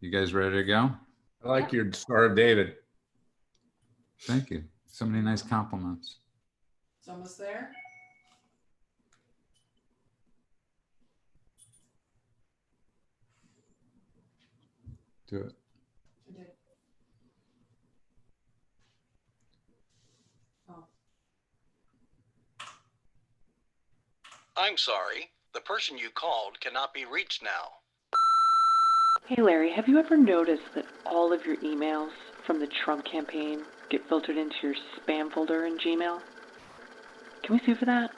You guys ready to go? I like your Star of David. Thank you. So many nice compliments. It's almost there. Do it. I did. Oh. I'm sorry. The person you called cannot be reached now. Hey Larry, have you ever noticed that all of your emails from the Trump campaign get filtered into your spam folder in Gmail? Can we sue for that?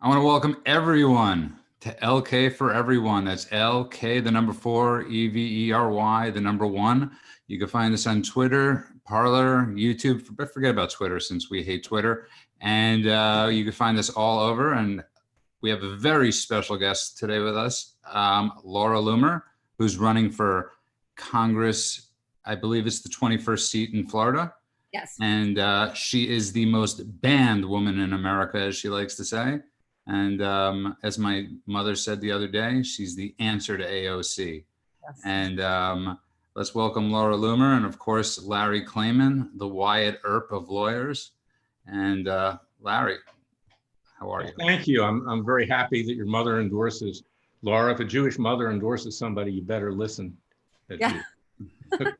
I want to welcome everyone to LK for Everyone. That's LK, the number 4, EVERY, the number 1. You can find us on Twitter, Parler, YouTube. Forget about Twitter since we hate Twitter. And you can find us all over. And we have a very special guest today with us, Laura Loomer, who's running for Congress. I believe it's the 21st seat in Florida. Yes. And she is the most banned woman in America, as she likes to say. And as my mother said the other day, she's the answer to AOC. Yes. And let's welcome Laura Loomer and, of course, Larry Clayman, the Wyatt Earp of lawyers. And Larry, how are you? Thank you. I'm very happy that your mother endorses Laura. If a Jewish mother endorses somebody, you better listen. Yeah. Okay.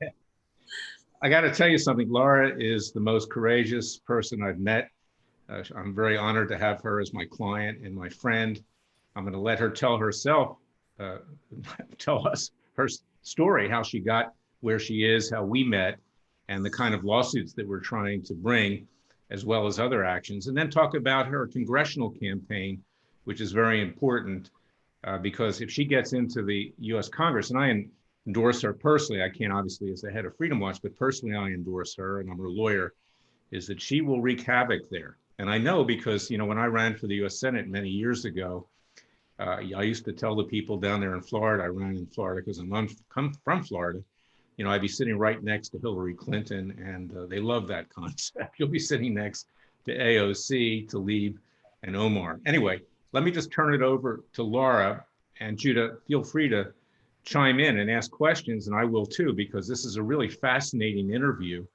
I got to tell you something. Laura is the most courageous person I've met. I'm very honored to have her as my client and my friend. I'm going to let her tell herself, tell us her story, how she got where she is, how we met, and the kind of lawsuits that we're trying to bring, as well as other actions, and then talk about her congressional campaign, which is very important because if she gets into the US Congress, and I endorse her personally, I can't obviously as the head of Freedom Watch, but personally I endorse her and I'm her lawyer, is that she will wreak havoc there. And I know because, when I ran for the US Senate many years ago, I used to tell the people down there in Florida, I ran in Florida because I'm from Florida, I'd be sitting right next to Hillary Clinton and they love that concept. You'll be sitting next to AOC, Tlaib, and Omar. Anyway, let me just turn it over to Laura, and Judah, feel free to chime in and ask questions, and I will too, because this is a really fascinating interview.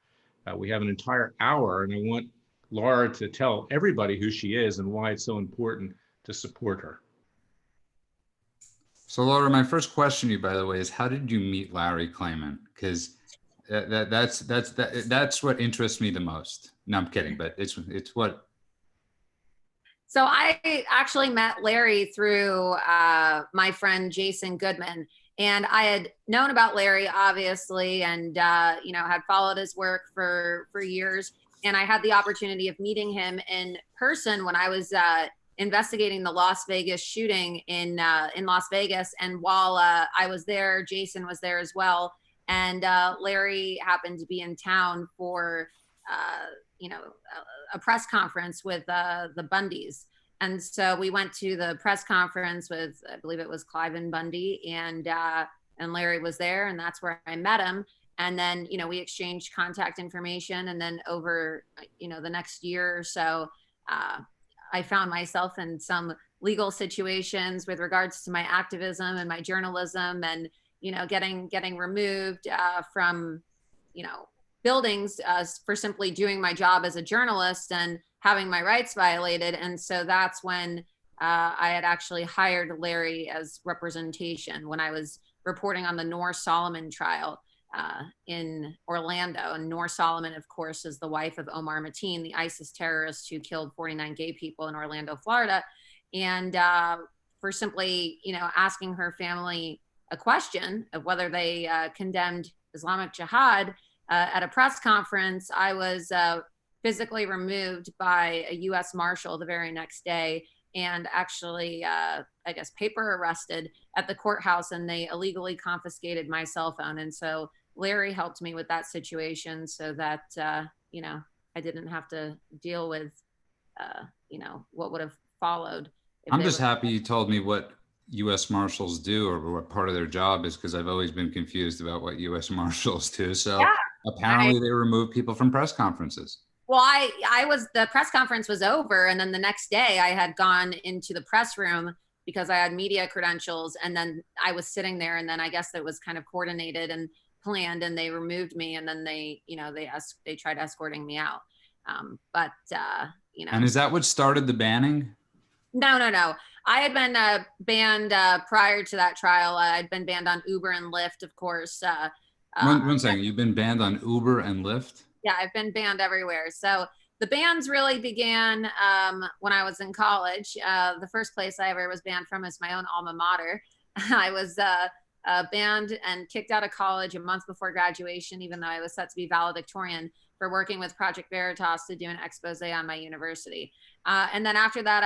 We have an entire hour, and I want Laura to tell everybody who she is and why it's so important to support her. So Laura, my first question to you, by the way, is how did you meet Larry Clayman? Because that's what interests me the most. No, I'm kidding, but it's what. So I actually met Larry through my friend Jason Goodman, and I had known about Larry obviously, and had followed his work for years. And I had the opportunity of meeting him in person when I was investigating the Las Vegas shooting in Las Vegas. And while I was there, Jason was there as well. And Larry happened to be in town for, a press conference with the Bundys. And so we went to the press conference with, I believe it was Clayman Bundy, and Larry was there, and that's where I met him. And then, we exchanged contact information. And then over, the next year or so, I found myself in some legal situations with regards to my activism and my journalism and, getting removed from, buildings for simply doing my job as a journalist and having my rights violated. And so that's when I had actually hired Larry as representation when I was reporting on the Noor Solomon trial in Orlando. And Noor Solomon, of course, is the wife of Omar Mateen, the ISIS terrorist who killed 49 gay people in Orlando, Florida. And for simply, asking her family a question of whether they condemned Islamic Jihad at a press conference, I was physically removed by a U.S. Marshal the very next day and actually, paper arrested at the courthouse, and they illegally confiscated my cell phone. And so Larry helped me with that situation so that, I didn't have to deal with, what would have followed. I'm just happy you told me what U.S. Marshals do or what part of their job is, because I've always been confused about what U.S. Marshals do. So yeah, apparently they remove people from press conferences. Well, the press conference was over, and then the next day I had gone into the press room because I had media credentials, and then I was sitting there, and then I guess it was kind of coordinated and planned, and they removed me, and then they tried escorting me out. And is that what started the banning? No. I had been banned prior to that trial. I'd been banned on Uber and Lyft, of course. One second, you've been banned on Uber and Lyft? Yeah, I've been banned everywhere. So the bans really began when I was in college. The first place I ever was banned from is my own alma mater. I was banned and kicked out of college a month before graduation, even though I was set to be valedictorian, for working with Project Veritas to do an expose on my university. And then after that,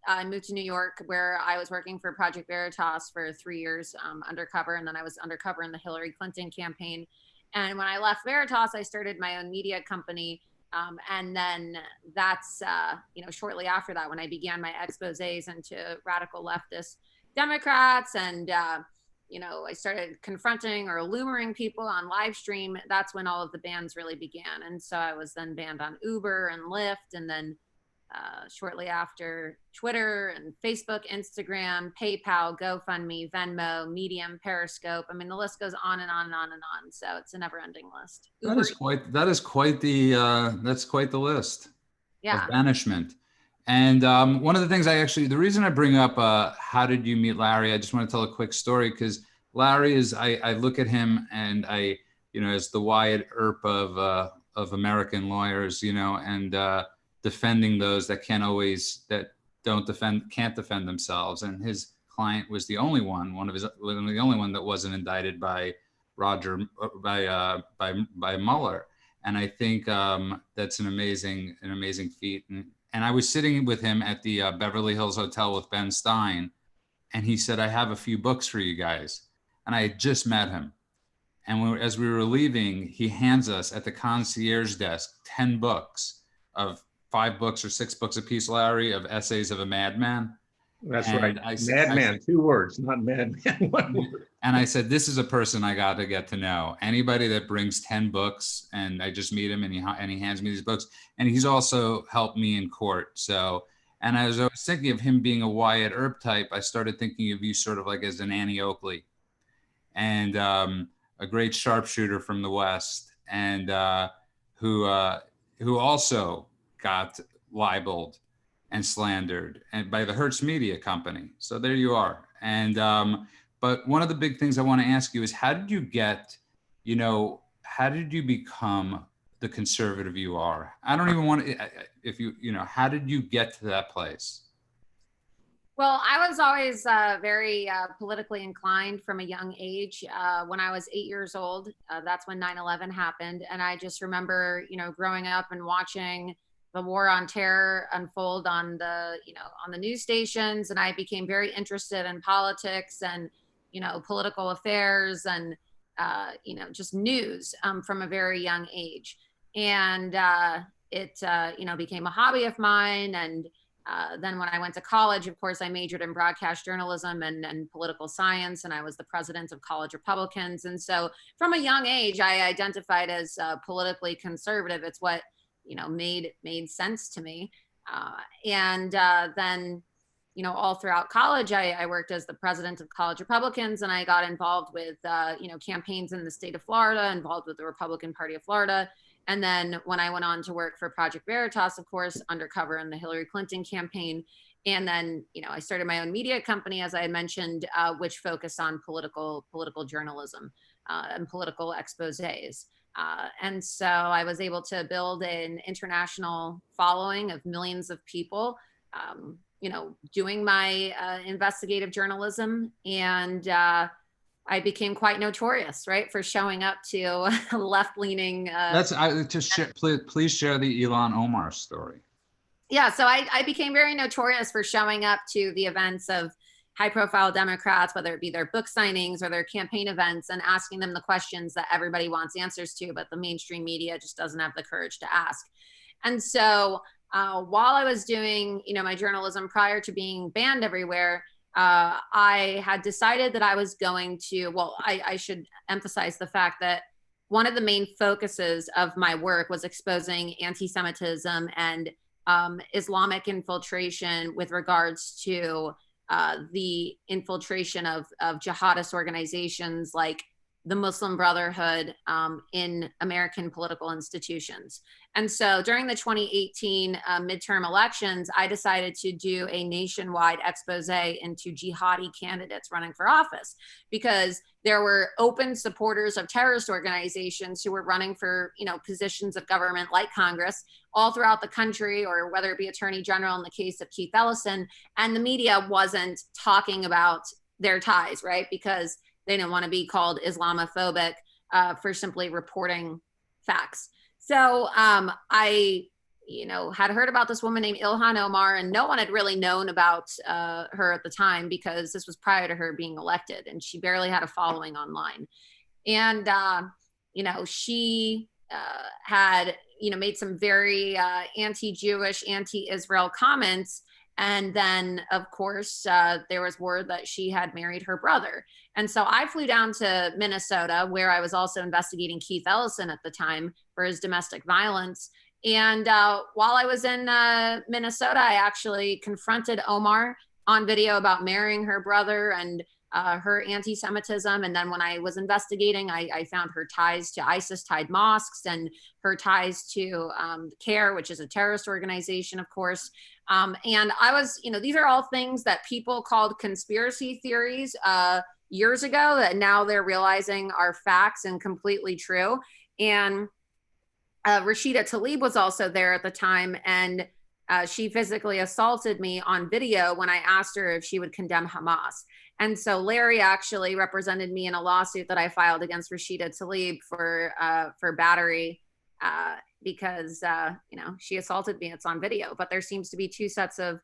I moved to New York, where I was working for Project Veritas for 3 years undercover. And then I was undercover in the Hillary Clinton campaign. And when I left Veritas, I started my own media company. And then that's, shortly after that, when I began my exposés into radical leftist Democrats, and, I started confronting or Loomering people on live stream. That's when all of the bans really began. And so I was then banned on Uber and Lyft, and then shortly after Twitter and Facebook, Instagram, PayPal, GoFundMe, Venmo, Medium, Periscope. I mean, the list goes on and on and on and on. So it's a never-ending list. That is quite the list. Yeah. Of banishment. And one of the things the reason I bring up how did you meet Larry? I just want to tell a quick story, because Larry is, I look at him and as the Wyatt Earp of American lawyers, and defending those that can't defend themselves. And his client was the only one that wasn't indicted by Mueller. And I think that's an amazing feat. And I was sitting with him at the Beverly Hills Hotel with Ben Stein, and he said, "I have a few books for you guys." And I had just met him. And as we were leaving, he hands us at the concierge desk 10 books of 5 books or 6 books apiece, Larry, of essays of a madman. That's And right. Madman, 2 words, not madman, 1 word. And I said, this is a person I got to get to know. Anybody that brings 10 books, and I just meet him and he hands me these books, and he's also helped me in court. So, and as I was thinking of him being a Wyatt Earp type, I started thinking of you sort of like as an Annie Oakley, and a great sharpshooter from the West, and who also got libeled and slandered and by the Hertz Media Company. So there you are. And but one of the big things I want to ask you is, how did you become the conservative you are? I don't even want to, how did you get to that place? Well, I was always very politically inclined from a young age. When I was 8 years old, that's when 9/11 happened. And I just remember, growing up and watching the war on terror unfold on the news stations. And I became very interested in politics and, political affairs and, just news from a very young age. And it became a hobby of mine. And then when I went to college, of course, I majored in broadcast journalism and political science, and I was the president of College Republicans. And so from a young age, I identified as politically conservative. It's what made sense to me. Then, all throughout college, I worked as the president of College Republicans, and I got involved with, campaigns in the state of Florida, involved with the Republican Party of Florida. And then when I went on to work for Project Veritas, of course, undercover in the Hillary Clinton campaign. And then, I started my own media company, as I had mentioned, which focused on political journalism and political exposés. And so I was able to build an international following of millions of people, doing my investigative journalism. And I became quite notorious, right, for showing up to left-leaning. Please share the Ilhan Omar story. Yeah, so I became very notorious for showing up to the events of high-profile Democrats, whether it be their book signings or their campaign events, and asking them the questions that everybody wants answers to, but the mainstream media just doesn't have the courage to ask. And so while I was doing, my journalism prior to being banned everywhere, I had decided that I was going to, I should emphasize the fact that one of the main focuses of my work was exposing anti-Semitism and Islamic infiltration with regards to the infiltration of jihadist organizations like the Muslim Brotherhood in American political institutions. And so during the 2018 midterm elections, I decided to do a nationwide expose into jihadi candidates running for office, because there were open supporters of terrorist organizations who were running for, positions of government like Congress all throughout the country, or whether it be Attorney General in the case of Keith Ellison, and the media wasn't talking about their ties, right? Because they didn't want to be called Islamophobic for simply reporting facts. So I, had heard about this woman named Ilhan Omar, and no one had really known about her at the time, because this was prior to her being elected, and she barely had a following online. And, she had, made some very anti-Jewish, anti-Israel comments. And then, of course, there was word that she had married her brother. And so I flew down to Minnesota, where I was also investigating Keith Ellison at the time for his domestic violence. And while I was in Minnesota, I actually confronted Omar on video about marrying her brother and her anti-Semitism. And then when I was investigating, I found her ties to ISIS-tied mosques and her ties to CARE, which is a terrorist organization, of course. And I was, these are all things that people called conspiracy theories years ago that now they're realizing are facts and completely true. And Rashida Tlaib was also there at the time, and she physically assaulted me on video when I asked her if she would condemn Hamas. And so Larry actually represented me in a lawsuit that I filed against Rashida Tlaib for battery because she assaulted me. It's on video, but there seems to be two sets of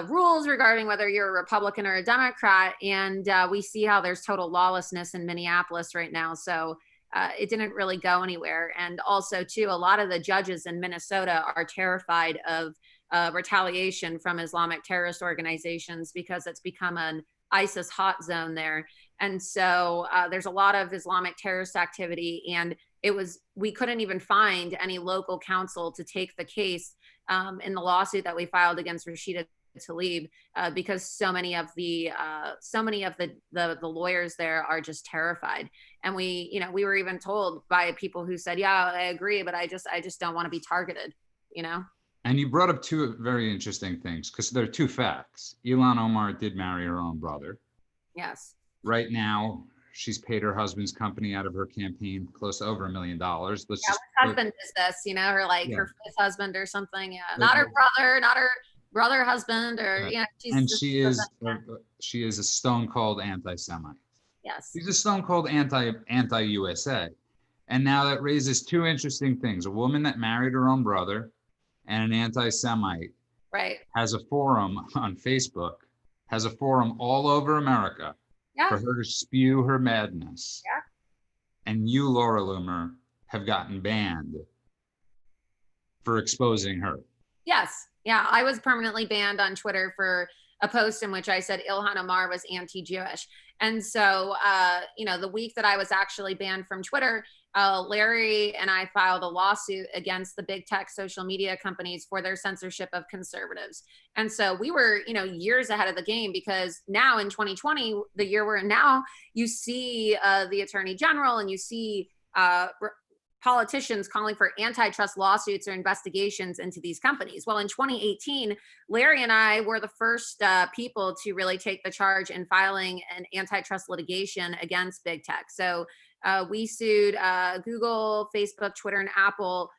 rules regarding whether you're a Republican or a Democrat, and we see how there's total lawlessness in Minneapolis right now. So it didn't really go anywhere. And also, too, a lot of the judges in Minnesota are terrified of retaliation from Islamic terrorist organizations, because it's become an ISIS hot zone there. And so there's a lot of Islamic terrorist activity, and we couldn't even find any local counsel to take the case in the lawsuit that we filed against Rashida Tlaib, because so many of the lawyers there are just terrified. And we were even told by people who said, yeah, I agree, but I just don't want to be targeted, And you brought up two very interesting things, because there are two facts. Ilhan Omar did marry her own brother. Yes. Right now, she's paid her husband's company out of her campaign close to over $1 million. Which husband is this, her her fifth husband or something. Yeah, not her brother, not her brother husband, or she is a stone cold anti-Semite. Yes. She's a stone cold anti-USA. And now that raises two interesting things. A woman that married her own brother and an anti-Semite, right, has a forum on Facebook, has a forum all over America, yeah, for her to spew her madness. Yeah. And you, Laura Loomer, have gotten banned for exposing her. Yes. Yeah. I was permanently banned on Twitter for a post in which I said Ilhan Omar was anti-Jewish. And so, the week that I was actually banned from Twitter, Larry and I filed a lawsuit against the big tech social media companies for their censorship of conservatives. And so we were, years ahead of the game, because now in 2020, the year we're in now, you see the Attorney General and you see politicians calling for antitrust lawsuits or investigations into these companies. Well, in 2018, Larry and I were the first people to really take the charge in filing an antitrust litigation against big tech. So we sued Google, Facebook, Twitter, and Apple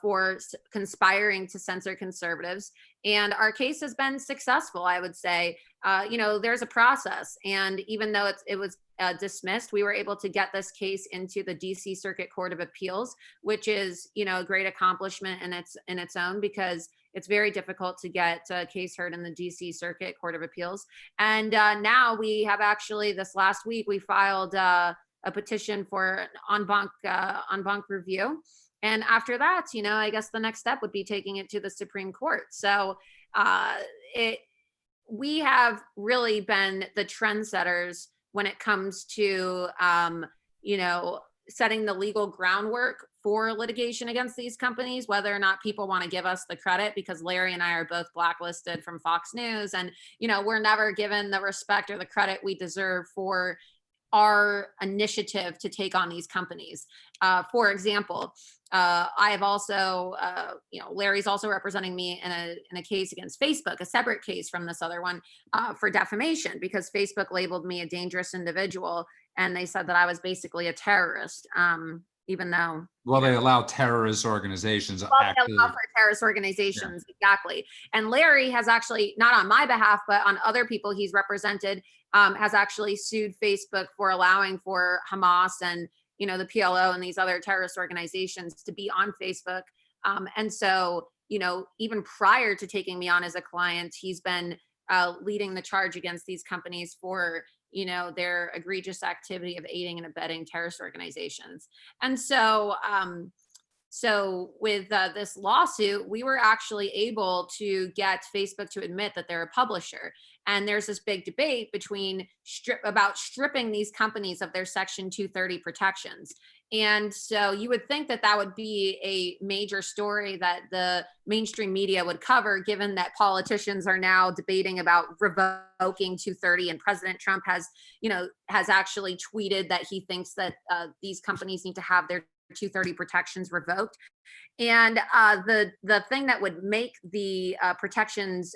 for conspiring to censor conservatives. And our case has been successful, I would say. There's a process. And even though it was dismissed, we were able to get this case into the DC Circuit Court of Appeals, which is, a great accomplishment in its own, because it's very difficult to get a case heard in the DC Circuit Court of Appeals. And now we have actually, this last week, we filed a petition for en banc review. And after that, I guess the next step would be taking it to the Supreme Court. So we have really been the trendsetters when it comes to, setting the legal groundwork for litigation against these companies, whether or not people want to give us the credit, because Larry and I are both blacklisted from Fox News. And, you know, we're never given the respect or the credit we deserve for our initiative to take on these companies. For example, I have also, you know, Larry's also representing me in a case against Facebook, a separate case from this other one, for defamation, because Facebook labeled me a dangerous individual, and they said that I was basically a terrorist, even though. Well, they allow terrorist organizations Well, actually. they allow for terrorist organizations, exactly. And Larry has actually, not on my behalf, but on other people he's represented, has actually sued Facebook for allowing for Hamas and, you know, the PLO and these other terrorist organizations to be on Facebook. And so, you know, even prior to taking me on as a client, he's been leading the charge against these companies for, you know, their egregious activity of aiding and abetting terrorist organizations. And so, so with this lawsuit, we were actually able to get Facebook to admit that they're a publisher. And there's this big debate between about stripping these companies of their Section 230 protections. And so you would think that that would be a major story that the mainstream media would cover, given that politicians are now debating about revoking 230, and President Trump has, you know, has actually tweeted that he thinks that these companies need to have their 230 protections revoked. And the thing that would make the protections,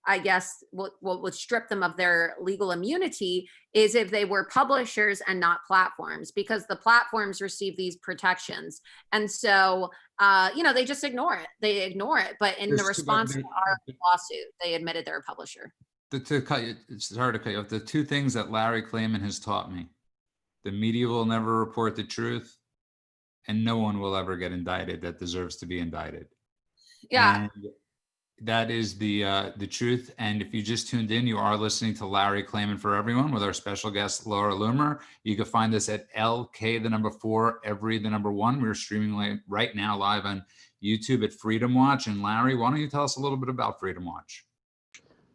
I guess, what would strip them of their legal immunity is if they were publishers and not platforms, because the platforms receive these protections. And so, you know, they just ignore it. They ignore it. But in the response to our lawsuit, they admitted they're a publisher. Sorry to cut you off. The two things that Larry Clayman has taught me: the media will never report the truth, and no one will ever get indicted that deserves to be indicted. Yeah. And that is the truth. And if you just tuned in, you are listening to Larry Clayman for Everyone with our special guest, Laura Loomer. You can find us at LK4 every the number one. We're streaming right now live on YouTube at Freedom Watch. And Larry, why don't you tell us a little bit about Freedom Watch?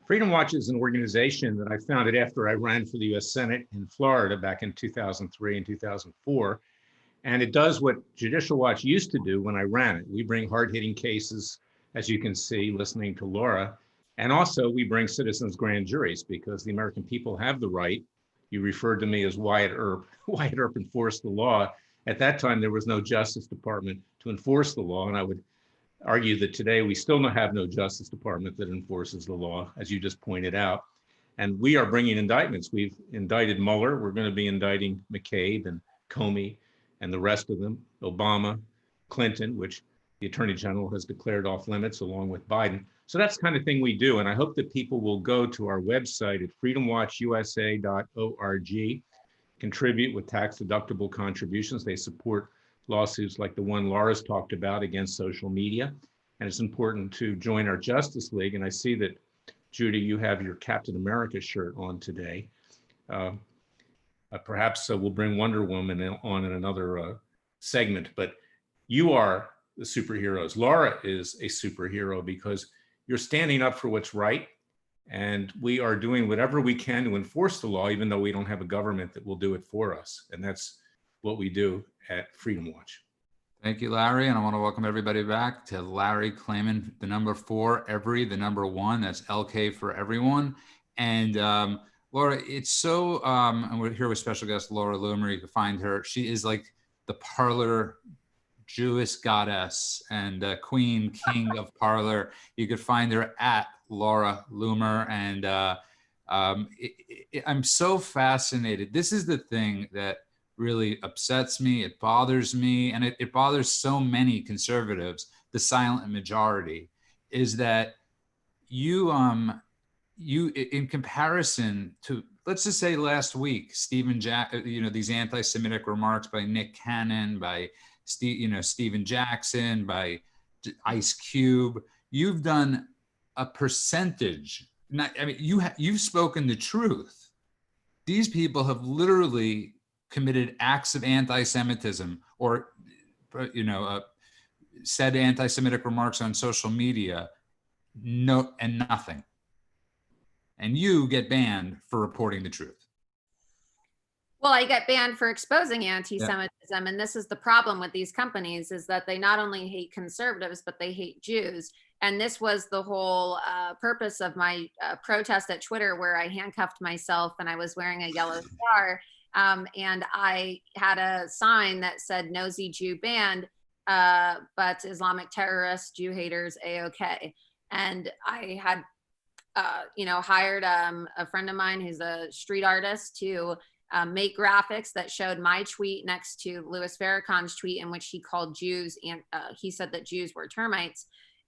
Freedom Watch is an organization that I founded after I ran for the U.S. Senate in Florida back in 2003 and 2004. And it does what Judicial Watch used to do when I ran it. We bring hard-hitting cases, as you can see, listening to Laura. And also we bring citizens grand juries, because the American people have the right. You referred to me as Wyatt Earp. Wyatt Earp enforced the law. At that time, there was no Justice Department to enforce the law. And I would argue that today we still have no Justice Department that enforces the law, as you just pointed out. And we are bringing indictments. We've indicted Mueller. We're going to be indicting McCabe and Comey and the rest of them, Obama, Clinton, which the Attorney General has declared off limits, along with Biden. So that's the kind of thing we do. And I hope that people will go to our website at freedomwatchusa.org, contribute with tax-deductible contributions. They support lawsuits like the one Laura's talked about against social media. And it's important to join our Justice League. And I see that, Judy, you have your Captain America shirt on today. Perhaps we'll bring Wonder Woman on in another segment, but you are the superheroes. Laura is a superhero because you're standing up for what's right, and we are doing whatever we can to enforce the law, even though we don't have a government that will do it for us. And that's what we do at Freedom Watch. Thank you, Larry. And I want to welcome everybody back to Larry Clayman, the number 4, every, the number 1, that's LK for Everyone. And Laura, it's so, and we're here with special guest Laura Loomer. You can find her. She is like the Parler Jewish goddess and queen, king of Parler. You could find her at Laura Loomer. And I'm so fascinated. This is the thing that really upsets me. It bothers me. And it bothers so many conservatives, the silent majority, is that you, in comparison to, let's just say last week, these anti-Semitic remarks by Nick Cannon, by Stephen Jackson, by Ice Cube, you've done a percentage. You've spoken the truth. These people have literally committed acts of anti-Semitism, or said anti-Semitic remarks on social media, and nothing. And you get banned for reporting the truth. Well, I get banned for exposing anti-Semitism, and this is the problem with these companies, is that they not only hate conservatives, but they hate Jews. And this was the whole purpose of my protest at Twitter, where I handcuffed myself and I was wearing a yellow star. And I had a sign that said "Nosy Jew banned, but Islamic terrorists, Jew haters, A-OK." And I had, hired a friend of mine who's a street artist to make graphics that showed my tweet next to Louis Farrakhan's tweet, in which he called Jews, and he said that Jews were termites.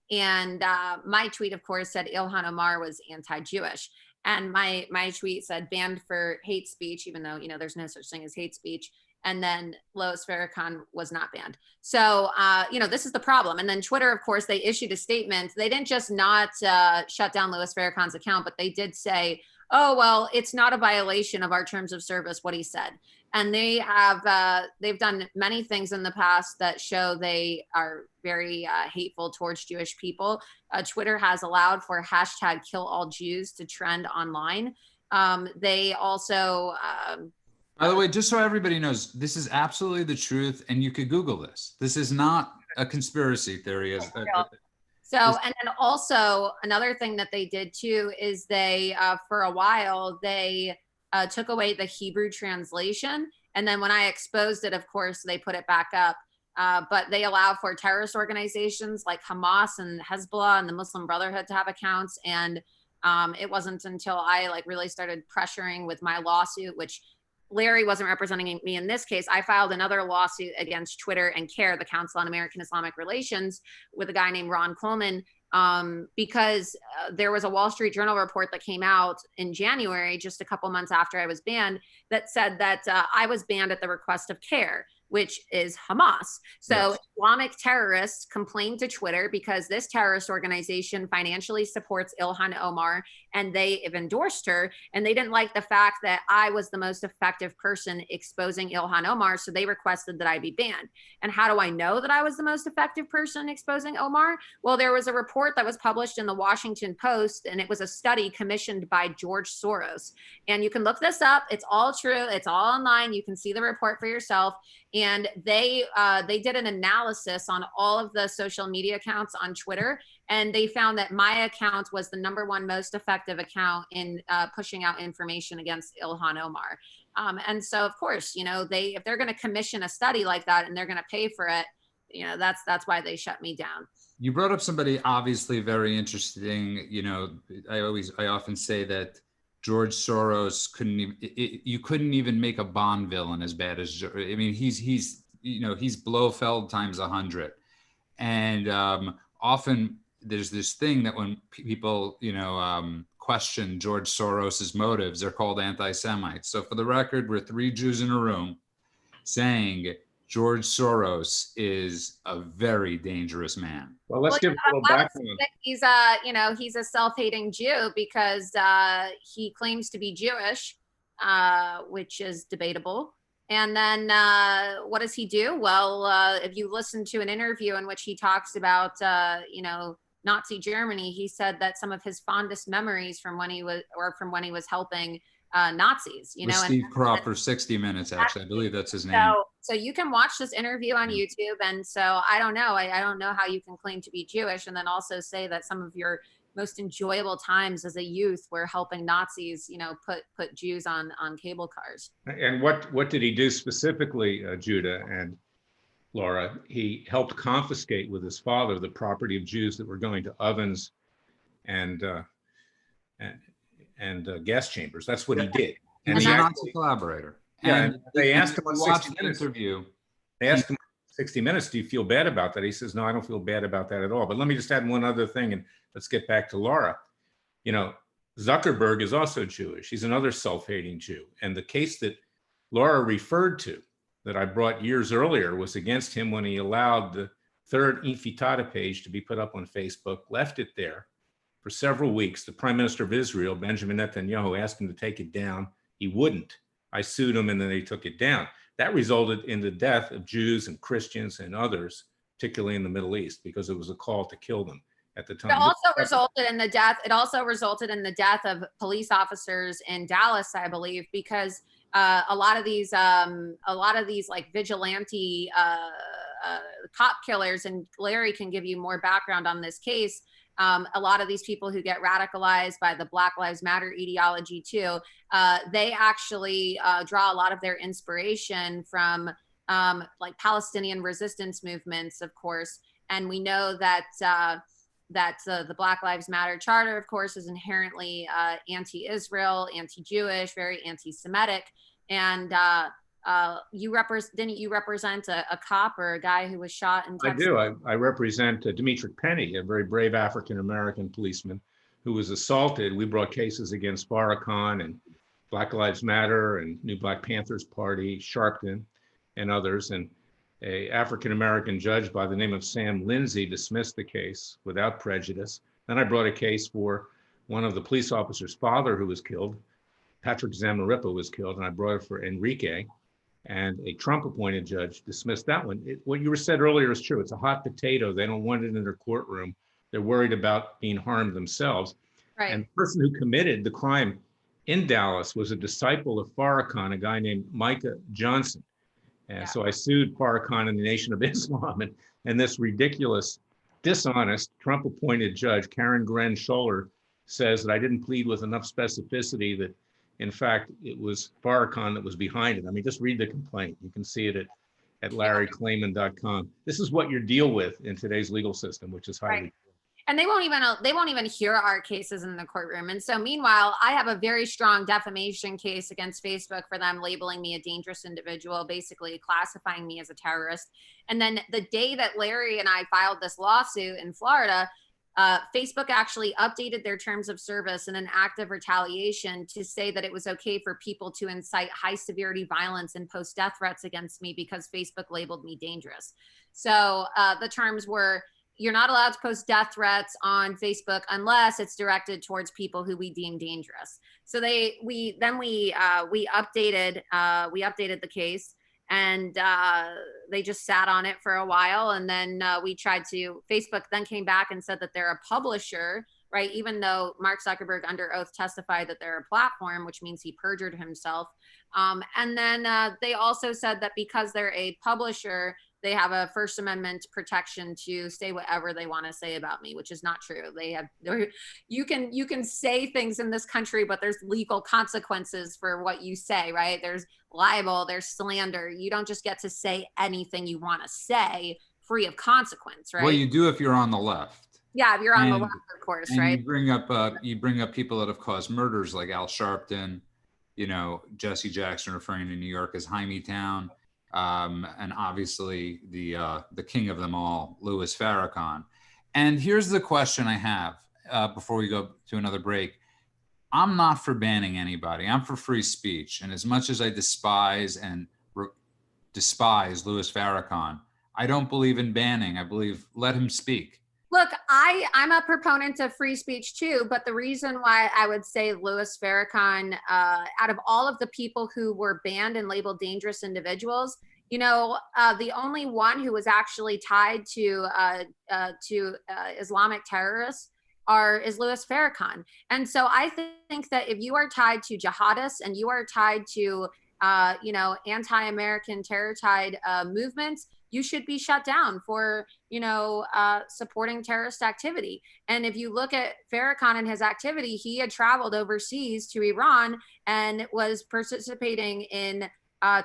And my tweet, of course, said Ilhan Omar was anti-Jewish. And my tweet said banned for hate speech, even though, there's no such thing as hate speech. And then Louis Farrakhan was not banned. So, this is the problem. And then Twitter, of course, they issued a statement. They didn't just not shut down Louis Farrakhan's account, but they did say, oh, well, it's not a violation of our terms of service, what he said. And they have, they've done many things in the past that show they are very hateful towards Jewish people. Twitter has allowed for hashtag #KillAllJews to trend online. They also, by the way, just so everybody knows, this is absolutely the truth, and you could Google this. This is not a conspiracy theory. So, and then also another thing that they did too is they, for a while, they took away the Hebrew translation. And then when I exposed it, of course, they put it back up. But they allow for terrorist organizations like Hamas and Hezbollah and the Muslim Brotherhood to have accounts. And it wasn't until I really started pressuring with my lawsuit, which Larry wasn't representing me in this case. I filed another lawsuit against Twitter and CARE, the Council on American Islamic Relations, with a guy named Ron Coleman, because there was a Wall Street Journal report that came out in January, just a couple months after I was banned, that said that I was banned at the request of CARE, which is Hamas. So yes. Islamic terrorists complained to Twitter because this terrorist organization financially supports Ilhan Omar, and they have endorsed her. And they didn't like the fact that I was the most effective person exposing Ilhan Omar. So they requested that I be banned. And how do I know that I was the most effective person exposing Omar? Well, there was a report that was published in the Washington Post, and it was a study commissioned by George Soros. And you can look this up. It's all true. It's all online. You can see the report for yourself. And they did an analysis on all of the social media accounts on Twitter, and they found that my account was the #1 most effective account in pushing out information against Ilhan Omar. And so, of course, if they're going to commission a study like that and they're going to pay for it, that's why they shut me down. You brought up somebody obviously very interesting. I often say that George Soros you couldn't even make a Bond villain as bad as, I mean, he's Blofeld times 100. And often there's this thing that when people, question George Soros's motives, they're called anti-Semites. So for the record, we're 3 Jews in a room saying George Soros is a very dangerous man. Well, let's give a little background. He's he's a self-hating Jew because he claims to be Jewish, which is debatable. And then what does he do? Well, if you listen to an interview in which he talks about, Nazi Germany, he said that some of his fondest memories from when he was helping Nazis, With Steve Kropp for 60 Minutes, actually. I believe that's his name. So you can watch this interview on YouTube. And so I don't know. I don't know how you can claim to be Jewish and then also say that some of your most enjoyable times as a youth were helping Nazis, put Jews on cable cars. And what did he do specifically, Judah and Laura? He helped confiscate with his father the property of Jews that were going to ovens and gas chambers. That's what he did. And he's a Nazi collaborator. Yeah, and they asked him on 60 Minutes. Interview. They asked him 60 Minutes, do you feel bad about that? He says, no, I don't feel bad about that at all. But let me just add one other thing, and let's get back to Laura. Zuckerberg is also Jewish. He's another self-hating Jew. And the case that Laura referred to that I brought years earlier was against him when he allowed the third Intifada page to be put up on Facebook, left it there for several weeks. The Prime Minister of Israel, Benjamin Netanyahu, asked him to take it down. He wouldn't. I sued him, and then they took it down. That resulted in the death of Jews and Christians and others, particularly in the Middle East, because it was a call to kill them at the time. It also resulted in the death. It also resulted in the death of police officers in Dallas, I believe, because a lot of these like vigilante cop killers, and Larry can give you more background on this case. A lot of these people who get radicalized by the Black Lives Matter ideology too, they actually draw a lot of their inspiration from like Palestinian resistance movements, of course. And we know that the Black Lives Matter Charter, of course, is inherently anti-Israel, anti-Jewish, very anti-Semitic. And didn't you represent a cop or a guy who was shot in Texas? I do. I represent Dimitri Penny, a very brave African-American policeman who was assaulted. We brought cases against Farrakhan and Black Lives Matter and New Black Panthers Party, Sharpton, and others. And an African-American judge by the name of Sam Lindsay dismissed the case without prejudice. Then I brought a case for one of the police officer's father who was killed. Patrick Zamarripa was killed, and I brought it for Enrique. And a Trump-appointed judge dismissed that one. What you said earlier is true. It's a hot potato. They don't want it in their courtroom. They're worried about being harmed themselves. Right. And the person who committed the crime in Dallas was a disciple of Farrakhan, a guy named Micah Johnson. And so I sued Farrakhan and the Nation of Islam. And this ridiculous, dishonest Trump-appointed judge, Karen Gren Scholler, says that I didn't plead with enough specificity that, in fact, it was Farrakhan that was behind it. I mean, just read the complaint. You can see it at larryclayman.com. This is what you deal with in today's legal system, which is highly. Right. And they won't even hear our cases in the courtroom. And so meanwhile, I have a very strong defamation case against Facebook for them labeling me a dangerous individual, basically classifying me as a terrorist. And then the day that Larry and I filed this lawsuit in Florida, Facebook actually updated their terms of service in an act of retaliation to say that it was okay for people to incite high severity violence and post death threats against me because Facebook labeled me dangerous. So the terms were, you're not allowed to post death threats on Facebook unless it's directed towards people who we deem dangerous. So we updated the case, and they just sat on it for a while. And then Facebook then came back and said that they're a publisher, right? Even though Mark Zuckerberg under oath testified that they're a platform, which means he perjured himself. And then they also said that because they're a publisher, they have a First Amendment protection to say whatever they want to say about me, which is not true. You can say things in this country, but there's legal consequences for what you say, right? There's libel, there's slander. You don't just get to say anything you want to say free of consequence, right? Well, you do if you're on the left. Yeah, if you're on the left, of course, right? You bring up people that have caused murders like Al Sharpton, Jesse Jackson referring to New York as Hymietown. And obviously the king of them all, Louis Farrakhan. And here's the question I have before we go to another break. I'm not for banning anybody. I'm for free speech. And as much as I despise Louis Farrakhan, I don't believe in banning. I believe let him speak. Look, I'm a proponent of free speech too, but the reason why I would say Louis Farrakhan, out of all of the people who were banned and labeled dangerous individuals, the only one who was actually tied to Islamic terrorists is Louis Farrakhan. And so I think that if you are tied to jihadists and you are tied to anti-American terror-tied movements, you should be shut down for, supporting terrorist activity. And if you look at Farrakhan and his activity, he had traveled overseas to Iran and was participating in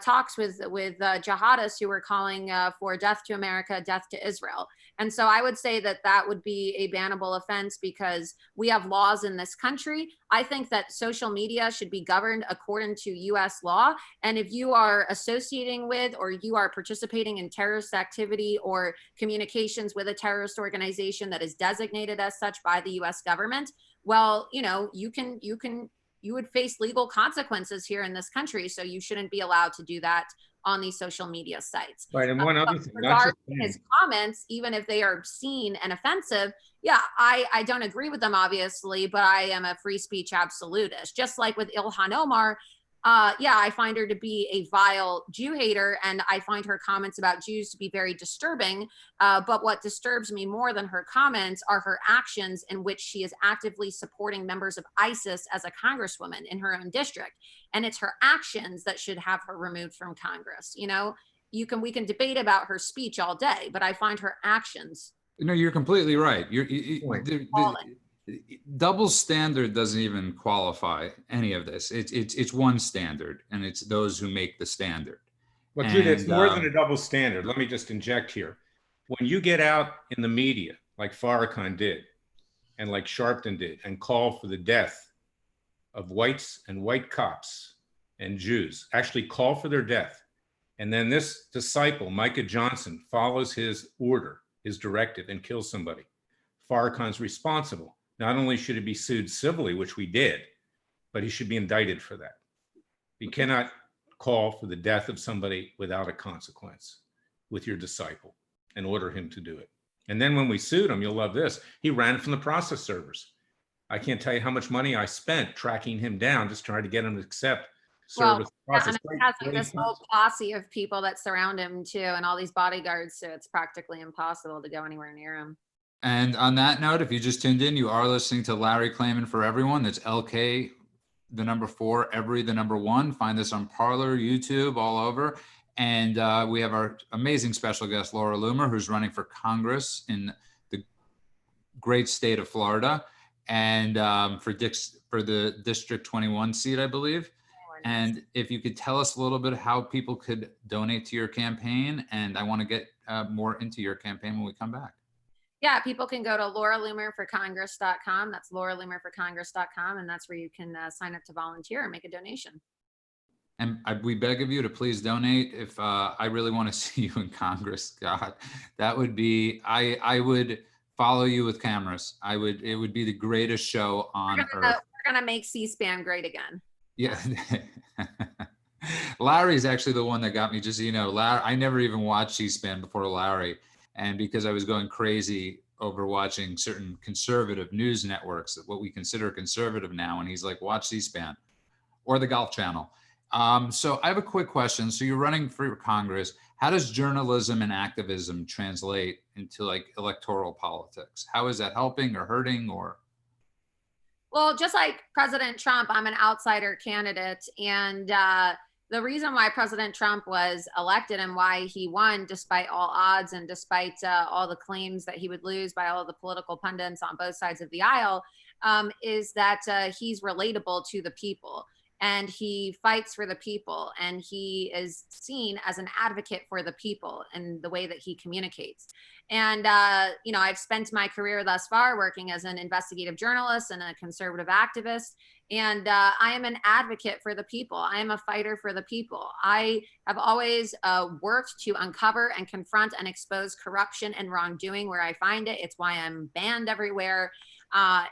talks with jihadists who were calling for death to America, death to Israel. And so I would say that would be a bannable offense because we have laws in this country. I think that social media should be governed according to US law. And if you are associating with or you are participating in terrorist activity or communications with a terrorist organization that is designated as such by the US government, well, you would face legal consequences here in this country. So you shouldn't be allowed to do that on these social media sites. Right, and one other thing. Regarding his comments, even if they are obscene and offensive, yeah, I don't agree with them, obviously, but I am a free speech absolutist. Just like with Ilhan Omar, yeah, I find her to be a vile Jew hater, and I find her comments about Jews to be very disturbing. But what disturbs me more than her comments are her actions in which she is actively supporting members of ISIS as a congresswoman in her own district. And it's her actions that should have her removed from Congress. You know, we can debate about her speech all day, but I find her actions. No, you're completely right. Point. Double standard doesn't even qualify any of this. It's one standard, and it's those who make the standard. But dude, it's more than a double standard. Let me just inject here. When you get out in the media, like Farrakhan did, and like Sharpton did, and call for the death of whites and white cops and Jews, actually call for their death, and then this disciple, Micah Johnson, follows his order, his directive, and kills somebody, Farrakhan's responsible. Not only should he be sued civilly, which we did, but he should be indicted for that. You cannot call for the death of somebody without a consequence with your disciple and order him to do it. And then when we sued him, you'll love this, he ran from the process servers. I can't tell you how much money I spent tracking him down, just trying to get him to accept service process. And it has like this whole posse of people that surround him too, and all these bodyguards, so it's practically impossible to go anywhere near him. And on that note, if you just tuned in, you are listening to Larry Clayman for Everyone. That's LK, the number 4, every, the number 1. Find this on Parler, YouTube, all over. And we have our amazing special guest, Laura Loomer, who's running for Congress in the great state of Florida, and for the District 21 seat, I believe. And if you could tell us a little bit how people could donate to your campaign, and I want to get more into your campaign when we come back. Yeah, people can go to lauraloomerforcongress.com. That's lauraloomerforcongress.com, and that's where you can sign up to volunteer and make a donation. And we beg of you to please donate. If I really want to see you in Congress, God, that would be, I would follow you with cameras. It would be the greatest show on earth. We're gonna make C-SPAN great again. Yeah. Larry's actually the one that got me, just so you know. I never even watched C-SPAN before Larry. And because I was going crazy over watching certain conservative news networks, what we consider conservative now, and he's like, watch C-SPAN or the Golf Channel. So I have a quick question. So you're running for Congress. How does journalism and activism translate into like electoral politics? How is that helping or hurting or? Well, just like President Trump, I'm an outsider candidate. And the reason why President Trump was elected and why he won, despite all odds and despite all the claims that he would lose by all the political pundits on both sides of the aisle, is that he's relatable to the people. And he fights for the people, and he is seen as an advocate for the people in the way that he communicates. And, you know, I've spent my career thus far working as an investigative journalist and a conservative activist. And I am an advocate for the people. I am a fighter for the people. I have always worked to uncover and confront and expose corruption and wrongdoing where I find it. It's why I'm banned everywhere. I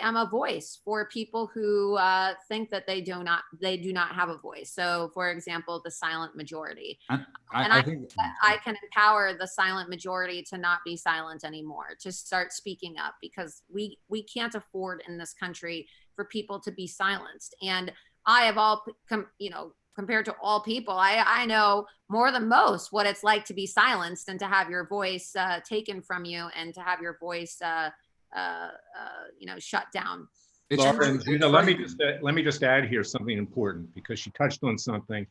am a voice for people who think that they do not have a voice. So, for example, the silent majority. I think I can empower the silent majority to not be silent anymore, to start speaking up, because we can't afford in this country for people to be silenced. And I have compared to all people, I know more than most what it's like to be silenced and to have your voice taken from you and to have your voice shut down. Laura, let me just add here something important, because she touched on something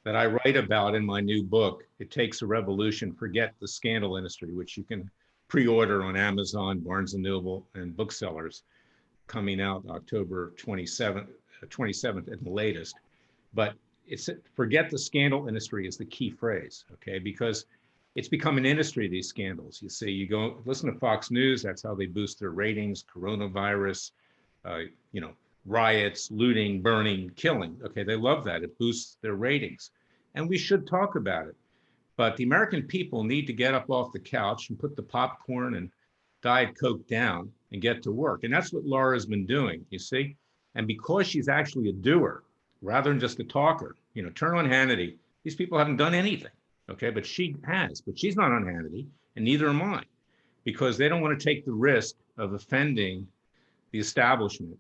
that I write about in my new book, It Takes a Revolution, Forget the Scandal Industry, which you can pre-order on Amazon, Barnes & Noble, and booksellers, coming out October 27th at the latest. But it's forget the scandal industry is the key phrase, okay? Because it's become an industry, these scandals. You see, you go listen to Fox News, that's how they boost their ratings, coronavirus, riots, looting, burning, killing. Okay, they love that. It boosts their ratings. And we should talk about it. But the American people need to get up off the couch and put the popcorn and Diet Coke down and get to work. And that's what Laura's been doing, you see? And because she's actually a doer, rather than just a talker, turn on Hannity. These people haven't done anything. Okay, but she has, but she's not on Hannity, and neither am I, because they don't want to take the risk of offending the establishment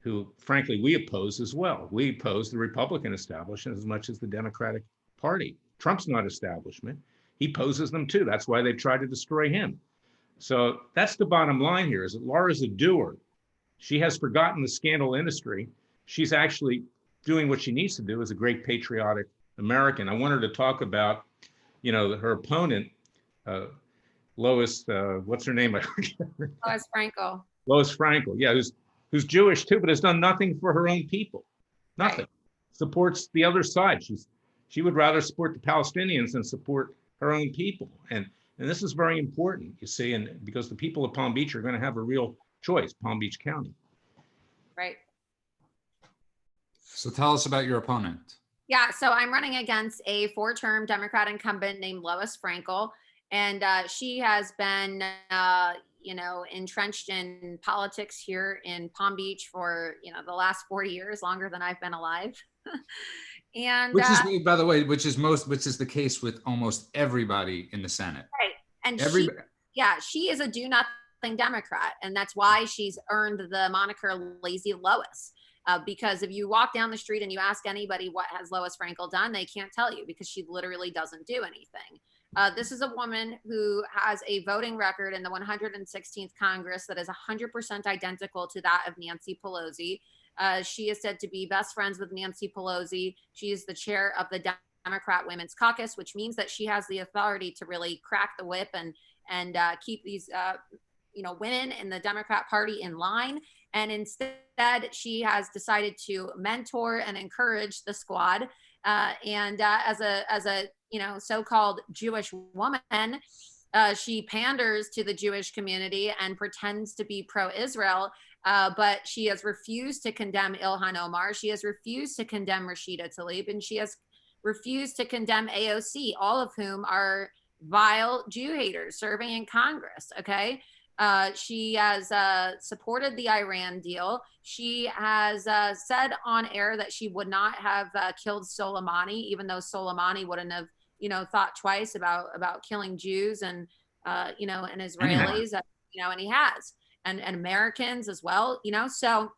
who frankly we oppose as well. We oppose the Republican establishment as much as the Democratic Party. Trump's not establishment. He poses them too. That's why they tried to destroy him. So that's the bottom line here, is that Laura's a doer. She has forgotten the scandal industry. She's actually doing what she needs to do as a great patriotic American. I want her to talk about, her opponent, Lois, what's her name? I forget her name. Lois Frankel. Lois Frankel, yeah, who's Jewish too, but has done nothing for her own people. Nothing. Right. Supports the other side. She would rather support the Palestinians than support her own people. And this is very important, you see, and because the people of Palm Beach are going to have a real choice, Palm Beach County. Right. So tell us about your opponent. Yeah, so I'm running against a 4-term Democrat incumbent named Lois Frankel, and she has been, entrenched in politics here in Palm Beach for, the last 40 years, longer than I've been alive. And which is, by the way, which is the case with almost everybody in the Senate. Right, and she is a do-nothing Democrat, and that's why she's earned the moniker Lazy Lois. Because if you walk down the street and you ask anybody what has Lois Frankel done, they can't tell you because she literally doesn't do anything. This is a woman who has a voting record in the 116th Congress that is 100% identical to that of Nancy Pelosi. She is said to be best friends with Nancy Pelosi. She is the chair of the Democrat Women's Caucus, which means that she has the authority to really crack the whip and keep these women in the Democrat Party in line. And instead, she has decided to mentor and encourage the squad. As a so-called Jewish woman, she panders to the Jewish community and pretends to be pro-Israel. But she has refused to condemn Ilhan Omar. She has refused to condemn Rashida Tlaib, and she has refused to condemn AOC, all of whom are vile Jew haters serving in Congress. Okay. She has supported the Iran deal. She has said on air that she would not have killed Soleimani, even though Soleimani wouldn't have, thought twice about killing Jews and Israelis, and he has, and Americans as well, So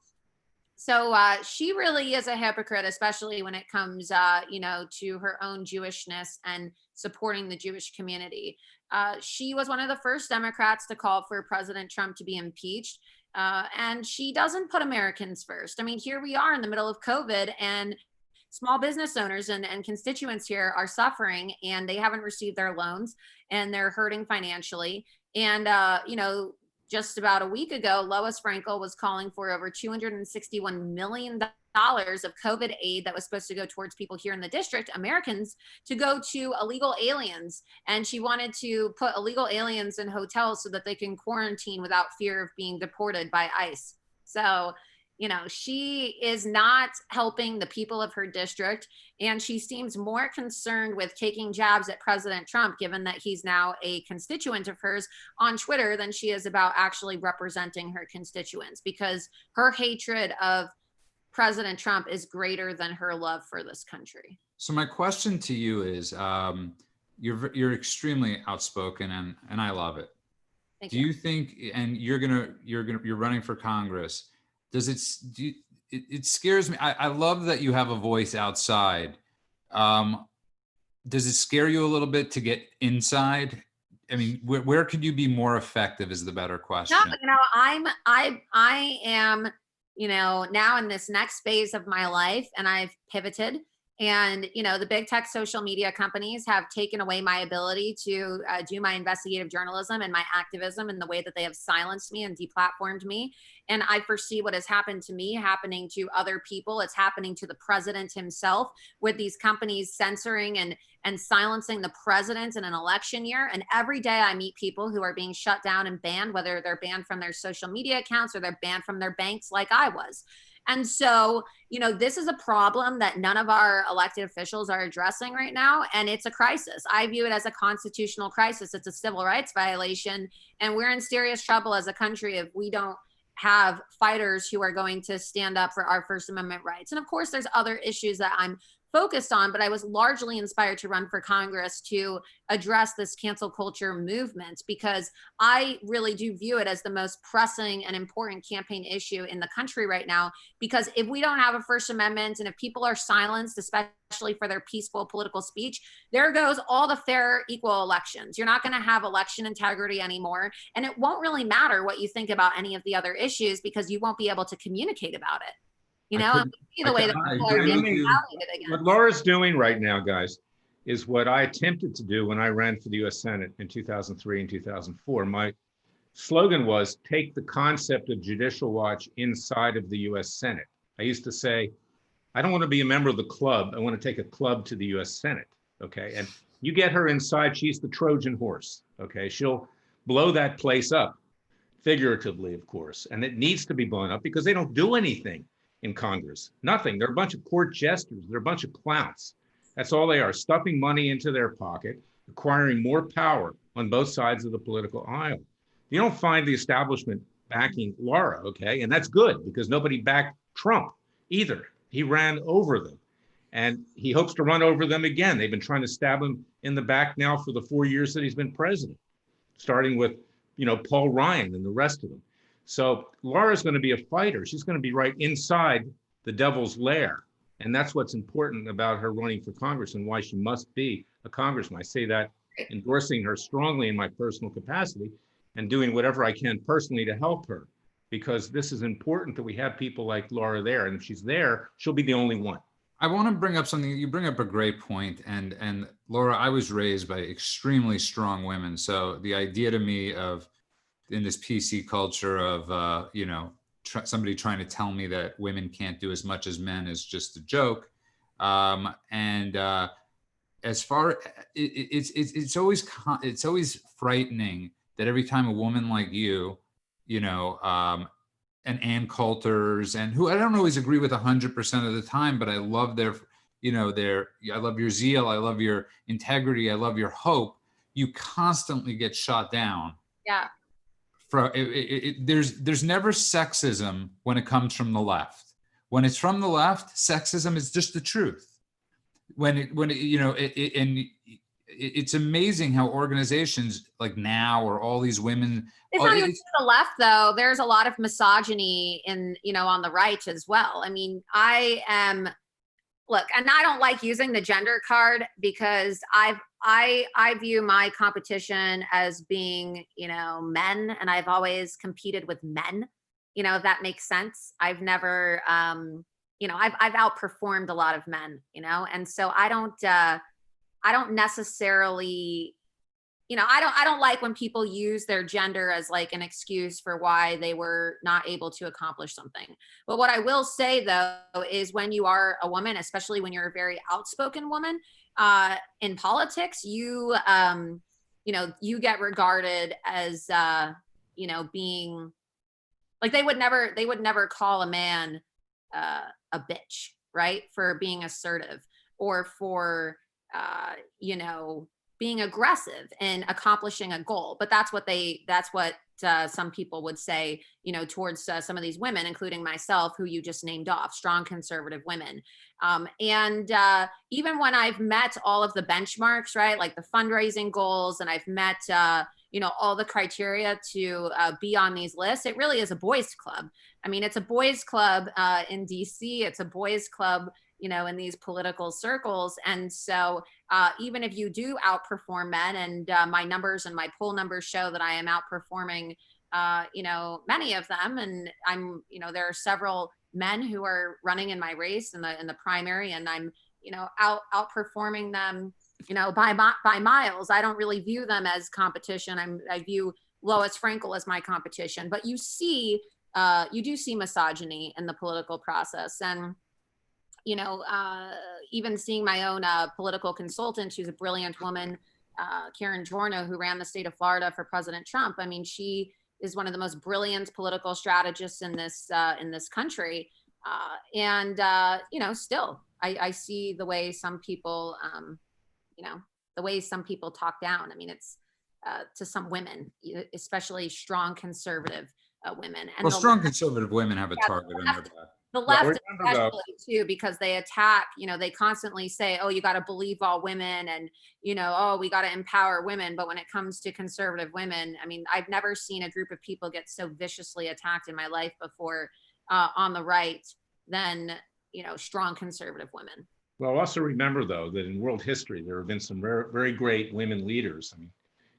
she really is a hypocrite, especially when it comes, to her own Jewishness and supporting the Jewish community. She was one of the first Democrats to call for President Trump to be impeached. And she doesn't put Americans first. I mean, here we are in the middle of COVID, and small business owners and constituents here are suffering, and they haven't received their loans, and they're hurting financially. And, just about a week ago, Lois Frankel was calling for over $261 million of COVID aid that was supposed to go towards people here in the district, Americans, to go to illegal aliens. And she wanted to put illegal aliens in hotels so that they can quarantine without fear of being deported by ICE. So, she is not helping the people of her district, and she seems more concerned with taking jabs at President Trump, given that he's now a constituent of hers on Twitter, than she is about actually representing her constituents, because her hatred of President Trump is greater than her love for this country. So my question to you is, you're extremely outspoken, and I love it. Do you think, and you're running for Congress, it scares me. I love that you have a voice outside. Does it scare you a little bit to get inside? I mean, where could you be more effective is the better question. No, I am, now in this next phase of my life, and I've pivoted. And, the big tech social media companies have taken away my ability to do my investigative journalism and my activism in the way that they have silenced me and deplatformed me. And I foresee what has happened to me happening to other people. It's happening to the president himself, with these companies censoring and silencing the president in an election year. And every day I meet people who are being shut down and banned, whether they're banned from their social media accounts or they're banned from their banks like I was. And so, this is a problem that none of our elected officials are addressing right now. And it's a crisis. I view it as a constitutional crisis. It's a civil rights violation. And we're in serious trouble as a country if we don't have fighters who are going to stand up for our First Amendment rights. And of course, there's other issues that I'm focused on, but I was largely inspired to run for Congress to address this cancel culture movement, because I really do view it as the most pressing and important campaign issue in the country right now. Because if we don't have a First Amendment, and if people are silenced, especially for their peaceful political speech, there goes all the fair, equal elections. You're not going to have election integrity anymore. And it won't really matter what you think about any of the other issues, because you won't be able to communicate about it. You know, and we see the way that people are being retaliated against. What Laura's doing right now, guys, is what I attempted to do when I ran for the US Senate in 2003 and 2004. My slogan was, take the concept of Judicial Watch inside of the US Senate. I used to say, I don't want to be a member of the club. I want to take a club to the US Senate. Okay. And you get her inside, she's the Trojan horse. Okay. She'll blow that place up, figuratively, of course. And it needs to be blown up because they don't do anything in Congress. Nothing. They're a bunch of court jesters. They're a bunch of clowns. That's all they are, stuffing money into their pocket, acquiring more power on both sides of the political aisle. You don't find the establishment backing Laura, okay? And that's good, because nobody backed Trump either. He ran over them, and he hopes to run over them again. They've been trying to stab him in the back now for the 4 years that he's been president, starting with, Paul Ryan and the rest of them. So Laura's going to be a fighter. She's going to be right inside the devil's lair. And that's what's important about her running for Congress and why she must be a congressman. I say that endorsing her strongly in my personal capacity and doing whatever I can personally to help her, because this is important that we have people like Laura there. And if she's there, she'll be the only one. I want to bring up something. You bring up a great point. And Laura, I was raised by extremely strong women. So the idea to me of, in this PC culture of, somebody trying to tell me that women can't do as much as men is just a joke. As far, it's always frightening that every time a woman like you, and Ann Coulter's, and who I don't always agree with 100% of the time, but I love their, I love your zeal, I love your integrity, I love your hope. You constantly get shot down. Yeah. There's never sexism when it comes from the left. When it's from the left, sexism is just the truth. It's amazing how organizations like Now or all these women. It's not even to the left, though. There's a lot of misogyny on the right as well. I mean, look, and I don't like using the gender card, because I view my competition as being, men, and I've always competed with men, if that makes sense. I've never, I've outperformed a lot of men, and so I don't necessarily, I don't like when people use their gender as like an excuse for why they were not able to accomplish something. But what I will say, though, is when you are a woman, especially when you're a very outspoken woman in politics, you get regarded as, being like, they would never call a man a bitch, right? For being assertive, or for, being aggressive and accomplishing a goal. But that's what some people would say, towards some of these women, including myself, who you just named off, strong conservative women. Even when I've met all of the benchmarks, right, like the fundraising goals, and I've met, all the criteria to be on these lists, it really is a boys' club. I mean, it's a boys' club in DC. It's a boys' club, in these political circles. And so even if you do outperform men, and my numbers and my poll numbers show that I am outperforming, many of them. And I'm, there are several men who are running in my race in the primary, and I'm, outperforming them, by miles. I don't really view them as competition. I view Lois Frankel as my competition. But you do see misogyny in the political process. And even seeing my own political consultant, who's a brilliant woman, Karen Giorno, who ran the state of Florida for President Trump. I mean, she is one of the most brilliant political strategists in this country. Still, I see the way some people, talk down. I mean, it's to some women, especially strong conservative women. And strong conservative women have a target on their back. The Well, left remember though, especially too, because they attack, they constantly say, oh, you got to believe all women and, oh, we got to empower women. But when it comes to conservative women, I mean, I've never seen a group of people get so viciously attacked in my life before on the right than, strong conservative women. well, also remember though, that in world history, there have been some very, very great women leaders. I mean,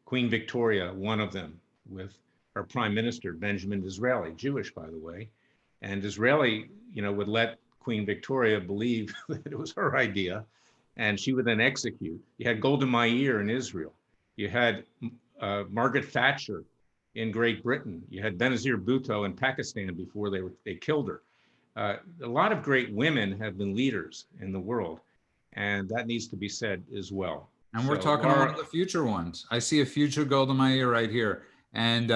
Queen Victoria, one of them, with her prime minister, Benjamin Disraeli, Jewish, by the way. And Disraeli, would let Queen Victoria believe that it was her idea, and she would then execute. You had Golda Meir in Israel. You had Margaret Thatcher in Great Britain. You had Benazir Bhutto in Pakistan before they killed her. A lot of great women have been leaders in the world, and that needs to be said as well. And we're talking Laura, about the future ones. I see a future Golda Meir right here, and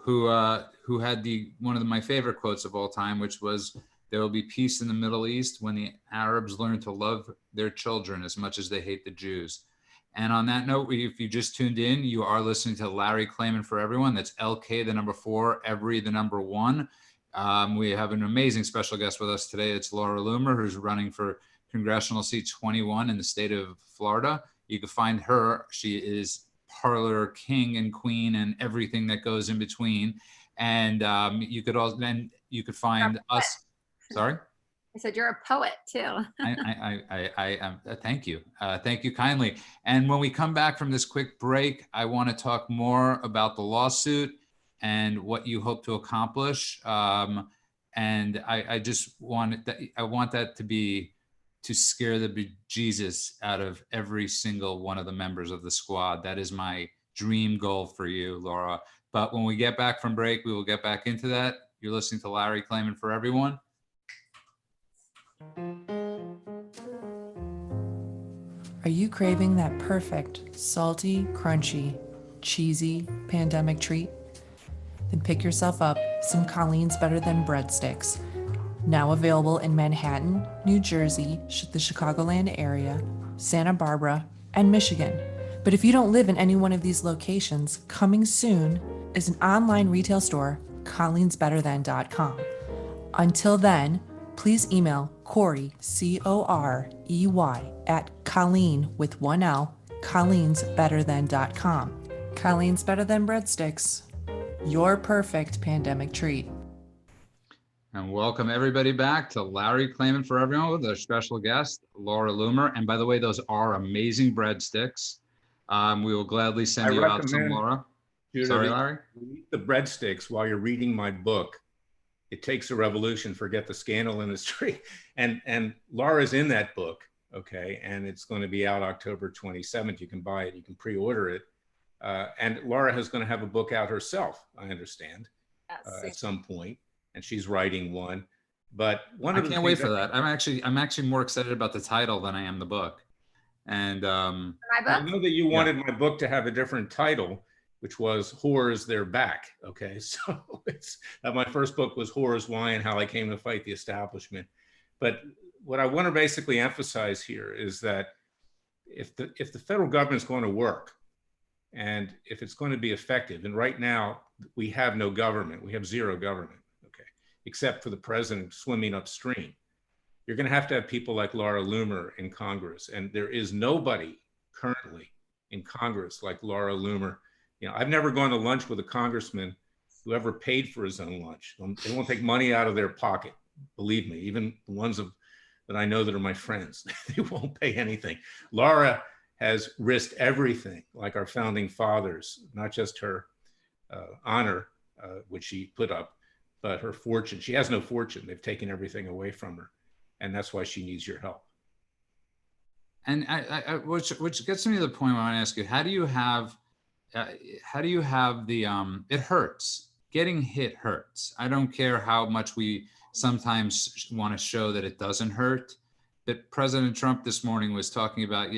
who had one of my favorite quotes of all time, which was, "There will be peace in the Middle East when the Arabs learn to love their children as much as they hate the Jews." And on that note, if you just tuned in, you are listening to Larry Clayman for Everyone. That's LK, the number 4, every, the number 1. We have an amazing special guest with us today. It's Laura Loomer, who's running for Congressional seat 21 in the state of Florida. You can find her. She is parlor king and queen and everything that goes in between. And you could find us. Sorry? I said, you're a poet too. I am. Thank you. Thank you kindly. And when we come back from this quick break, I want to talk more about the lawsuit and what you hope to accomplish. And I just want that to scare the bejesus out of every single one of the members of the squad. That is my dream goal for you, Laura. But when we get back from break, we will get back into that. You're listening to Larry Clayman for Everyone. Are you craving that perfect, salty, crunchy, cheesy pandemic treat? Then pick yourself up some Colleen's Better Than Breadsticks. Now available in Manhattan, New Jersey, the Chicagoland area, Santa Barbara, and Michigan. But if you don't live in any one of these locations, coming soon is an online retail store, colleensbetterthan.com. Until then, please email Corey, Corey, at Colleen with 1 L, colleensbetterthan.com. Colleen's Better Than Breadsticks, your perfect pandemic treat. And welcome everybody back to Larry Clayman for Everyone with our special guest, Laura Loomer. And by the way, those are amazing breadsticks. We will gladly send you out some, Laura. Sorry, Larry? Eat the breadsticks while you're reading my book. It Takes a Revolution, Forget the Scandal Industry. And Laura's in that book, okay? And it's going to be out October 27th. You can buy it, you can pre-order it. And Laura is going to have a book out herself, I understand, at some point. And she's writing one. But I can't wait for that. I'm actually more excited about the title than I am the book. And I know that you wanted my book to have a different title, which was Whores, They're Back. Okay, so my first book was Whores, Why and How I Came to Fight the Establishment. But what I want to basically emphasize here is that if the federal government is going to work, and if it's going to be effective, and right now we have no government, we have zero government, okay, except for the president swimming upstream. You're going to have people like Laura Loomer in Congress, and there is nobody currently in Congress like Laura Loomer. I've never gone to lunch with a congressman who ever paid for his own lunch. They won't take money out of their pocket, believe me, even the ones that I know that are my friends. They won't pay anything. Laura has risked everything, like our founding fathers, not just her honor, which she put up, but her fortune. She has no fortune. They've taken everything away from her. And that's why she needs your help. And which gets me to the point where I want to ask you, how do you have the, it hurts. Getting hit hurts. I don't care how much we sometimes want to show that it doesn't hurt. But President Trump this morning was talking about,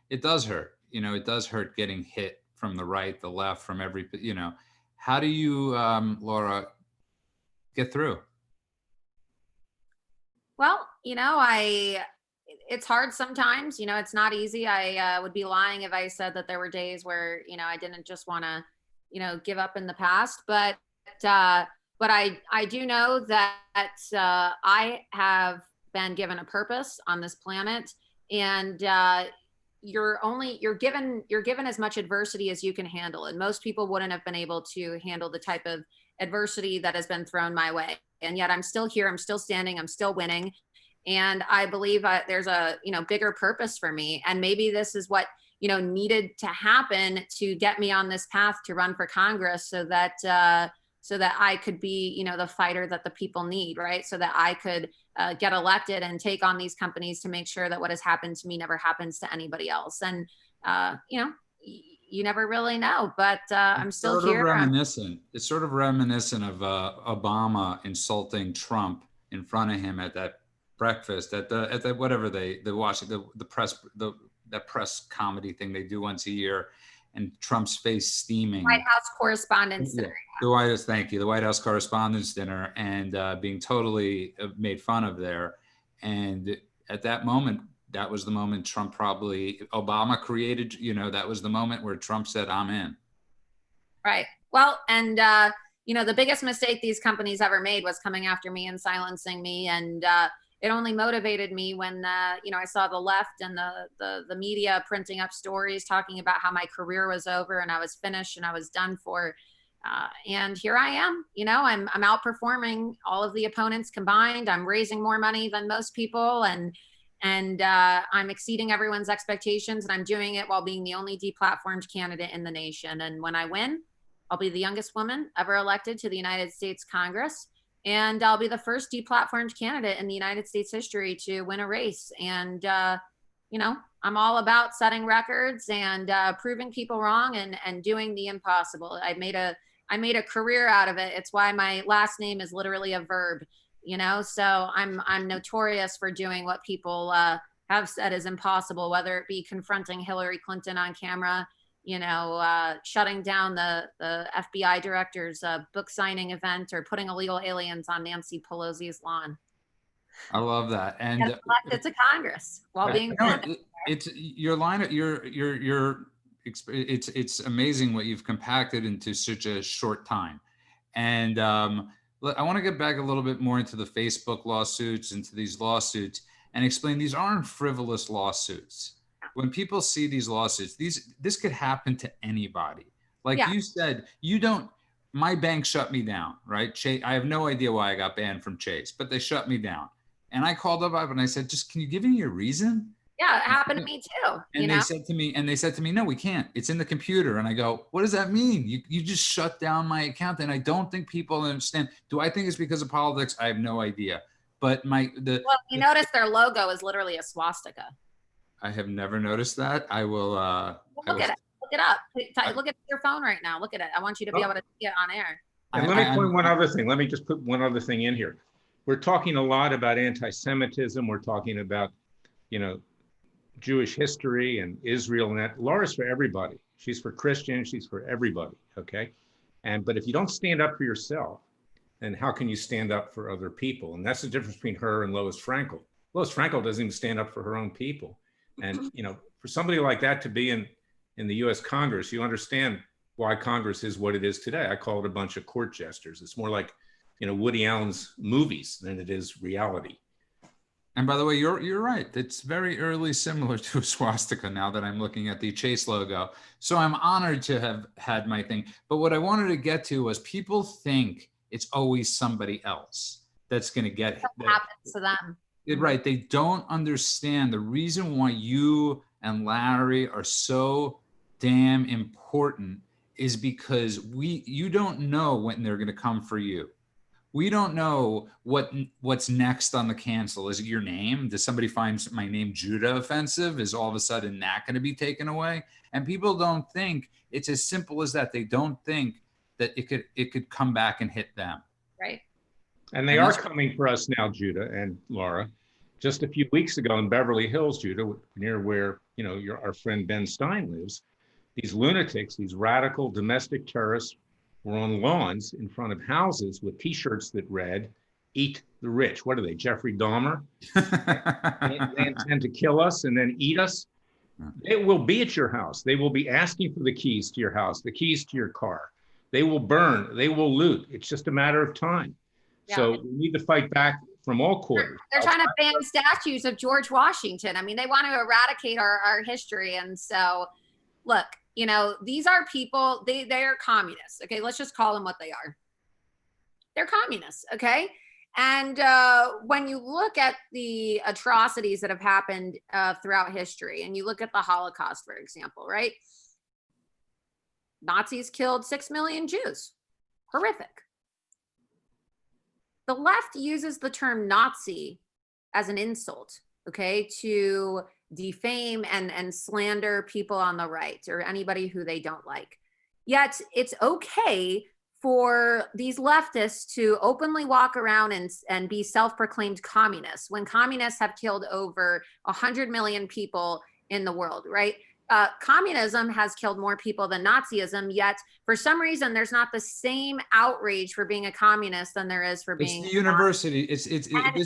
it does hurt. It does hurt getting hit from the right, the left, from every, how do you, Laura, get through? Well, it's hard sometimes, it's not easy. I would be lying if I said that there were days where, I didn't just want to, give up in the past, but but I do know that I have been given a purpose on this planet, and you're given as much adversity as you can handle, and most people wouldn't have been able to handle the type of adversity that has been thrown my way. And yet I'm still here, I'm still standing, I'm still winning, and I believe there's a bigger purpose for me, and maybe this is what needed to happen to get me on this path to run for Congress, so that I could be the fighter that the people need, right? So that I could get elected and take on these companies to make sure that what has happened to me never happens to anybody else. And you never really know, but I'm still here. It's sort of reminiscent of Obama insulting Trump in front of him at that breakfast at the whatever they watch the press that press comedy thing they do once a year, and Trump's face steaming. White House Correspondents' Dinner. The White House Correspondents' Dinner, and being totally made fun of there. And at that moment, that was the moment Obama created, that was the moment where Trump said, I'm in. Right. Well, and, the biggest mistake these companies ever made was coming after me and silencing me. And it only motivated me when, I saw the left and the media printing up stories talking about how my career was over and I was finished and I was done for. And here I am, I'm outperforming all of the opponents combined. I'm raising more money than most people, and I'm exceeding everyone's expectations, and I'm doing it while being the only deplatformed candidate in the nation. And when I win, I'll be the youngest woman ever elected to the United States Congress, and I'll be the first deplatformed candidate in the United States history to win a race. And I'm all about setting records and proving people wrong and doing the impossible. I made a career out of it. It's why my last name is literally a verb. So I'm notorious for doing what people have said is impossible, whether it be confronting Hillary Clinton on camera, shutting down the FBI director's book signing event, or putting illegal aliens on Nancy Pelosi's lawn. I love that. And elected to Congress while being it's your line. It's amazing what you've compacted into such a short time. And I want to get back a little bit more into the Facebook lawsuits, into these lawsuits, and explain these aren't frivolous lawsuits. When people see these lawsuits, this could happen to anybody. Like you said, my bank shut me down, right? Chase, I have no idea why I got banned from Chase, but they shut me down. And I called up and I said, just, can you give me a reason? Yeah, it happened to me too. And they said to me, no, we can't. It's in the computer. And I go, what does that mean? You just shut down my account. And I don't think people understand. Do I think it's because of politics? I have no idea. But you notice their logo is literally a swastika. I have never noticed that. I will. Look at it. Look it up. Look at your phone right now. Look at it. I want you to be able to see it on air. And let me point one other thing. Let me just put one other thing in here. We're talking a lot about anti-Semitism. We're talking about, Jewish history and Israel, and that. Laura's for everybody. She's for Christians. She's for everybody. Okay. But if you don't stand up for yourself, then how can you stand up for other people? And that's the difference between her and Lois Frankel. Lois Frankel doesn't even stand up for her own people. And, for somebody like that to be in the US Congress, you understand why Congress is what it is today. I call it a bunch of court jesters. It's more like, Woody Allen's movies than it is reality. And by the way, you're right. It's very early similar to a swastika now that I'm looking at the Chase logo. So I'm honored to have had my thing. But what I wanted to get to was people think it's always somebody else that's going to get it. What happens to them? Right. They don't understand the reason why you and Larry are so damn important is because you don't know when they're going to come for you. We don't know what's next on the cancel. Is it your name? Does somebody find my name Judah offensive? Is all of a sudden that going to be taken away? And people don't think it's as simple as that. They don't think that it could come back and hit them. Right. And they are coming for us now, Judah and Laura. Just a few weeks ago in Beverly Hills, Judah, near where our friend Ben Stein lives, these lunatics, these radical domestic terrorists, were on lawns in front of houses with T-shirts that read, "Eat the rich." What are they, Jeffrey Dahmer? They intend to kill us and then eat us. They will be at your house. They will be asking for the keys to your house, the keys to your car. they will burn, they will loot. It's just a matter of time. Yeah. So we need to fight back from all quarters. They're trying to ban statues of George Washington. I mean, they want to eradicate our history. And so, look, you know, these are people, they are communists. Okay, let's just call them what they are. They're communists, okay? And when you look at the atrocities that have happened throughout history, and you look at the Holocaust, for example, right? Nazis killed 6 million Jews. Horrific. The left uses the term Nazi as an insult, okay, to defame and slander people on the right or anybody who they don't like. Yet it's okay for these leftists to openly walk around and be self-proclaimed communists when communists have killed over 100 million people in the world, right? Communism has killed more people than Nazism, yet for some reason there's not the same outrage for being a communist than there is for being It's the university. This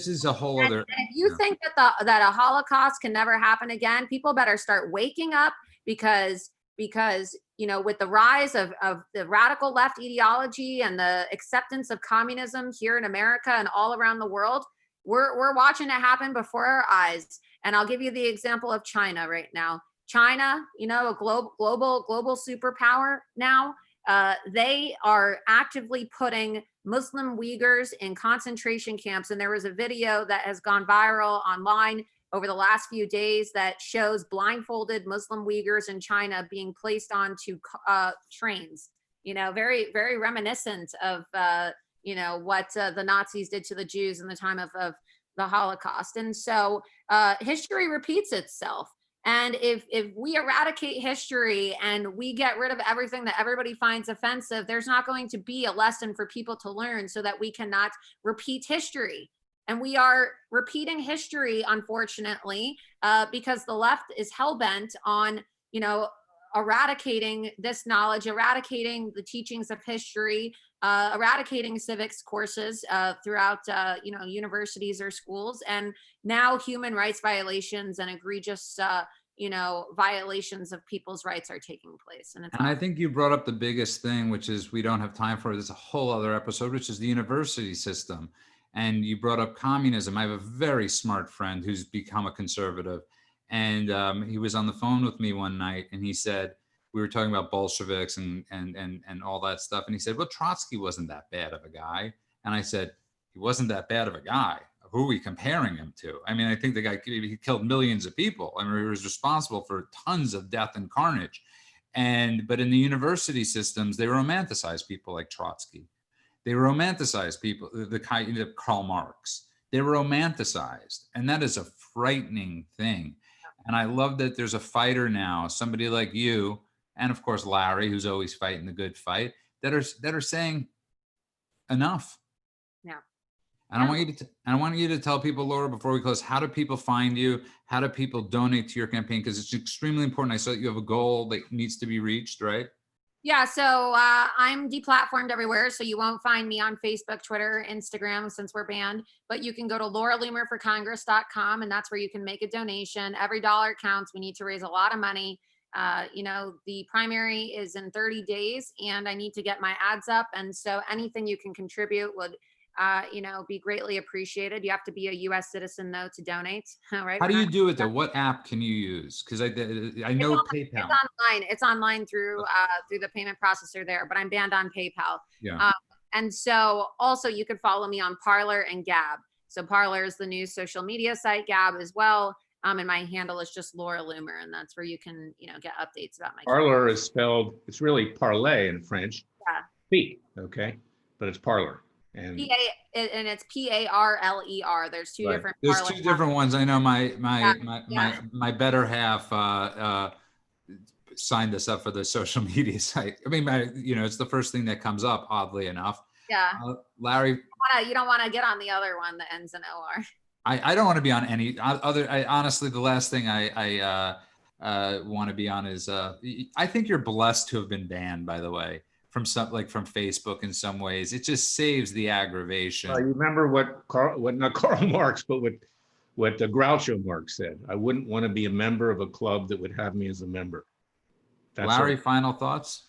is a whole other. And if you think that a Holocaust can never happen again, people better start waking up because you know, with the rise of the radical left ideology and the acceptance of communism here in America and all around the world, we're watching it happen before our eyes. And I'll give you the example of China right now. China, you know, a global superpower now, they are actively putting Muslim Uyghurs in concentration camps. And there was a video that has gone viral online over the last few days that shows blindfolded Muslim Uyghurs in China being placed onto trains, you know, very, very reminiscent of, you know, what the Nazis did to the Jews in the time of the Holocaust. And so history repeats itself. And if we eradicate history and we get rid of everything that everybody finds offensive, there's not going to be a lesson for people to learn so that we cannot repeat history. And we are repeating history, unfortunately, because the left is hell-bent on, you know, eradicating this knowledge, eradicating the teachings of history, eradicating civics courses throughout, you know, universities or schools. And now human rights violations and egregious, you know, violations of people's rights are taking place. And I think you brought up the biggest thing, which is we don't have time for. There's a whole other episode, which is the university system. And you brought up communism. I have a very smart friend who's become a conservative. And he was on the phone with me one night and he said, we were talking about Bolsheviks and all that stuff. And he said, well, Trotsky wasn't that bad of a guy. And I said, he wasn't that bad of a guy. Who are we comparing him to? I mean, I think the guy, he killed millions of people. I mean, he was responsible for tons of death and carnage. But in the university systems, they romanticize people like Trotsky. They romanticize people, the kind of Karl Marx. They're romanticized. And that is a frightening thing. And I love that there's a fighter now, somebody like you, and of course, Larry, who's always fighting the good fight, that are saying enough. Yeah. And I want you to tell people, Laura, before we close, how do people find you? How do people donate to your campaign? Because it's extremely important. I saw that you have a goal that needs to be reached, right? Yeah, so I'm deplatformed everywhere, so you won't find me on Facebook, Twitter, Instagram, since we're banned. But you can go to lauraloomerforcongress.com, and that's where you can make a donation. Every dollar counts. We need to raise a lot of money. You know, the primary is in 30 days, and I need to get my ads up. And so anything you can contribute would, you know, be greatly appreciaed. You have to be a U.S. citizen, though, to donate. Right? How do you do it, though? What app can you use? Because I know PayPal. It's online through the payment processor there, but I'm banned on PayPal. Yeah. And so also you could follow me on Parler and Gab. So Parler is the new social media site, Gab as well. And my handle is just Laura Loomer, and that's where you can, you know, get updates about my Parler is spelled, it's really parlay in French. Yeah. Speak, okay? But it's Parler. And it's Parler. There's two different. There's two different ones. I know my better half signed us up for the social media site. I mean, you know, it's the first thing that comes up, oddly enough. Yeah. Larry, you don't want to get on the other one that ends in OR. I don't want to be on any other. Honestly, the last thing I want to be on is I think you're blessed to have been banned, by the way, from from Facebook in some ways. It just saves the aggravation. You remember what not Karl Marx, but what Groucho Marx said. I wouldn't want to be a member of a club that would have me as a member. Larry, final thoughts?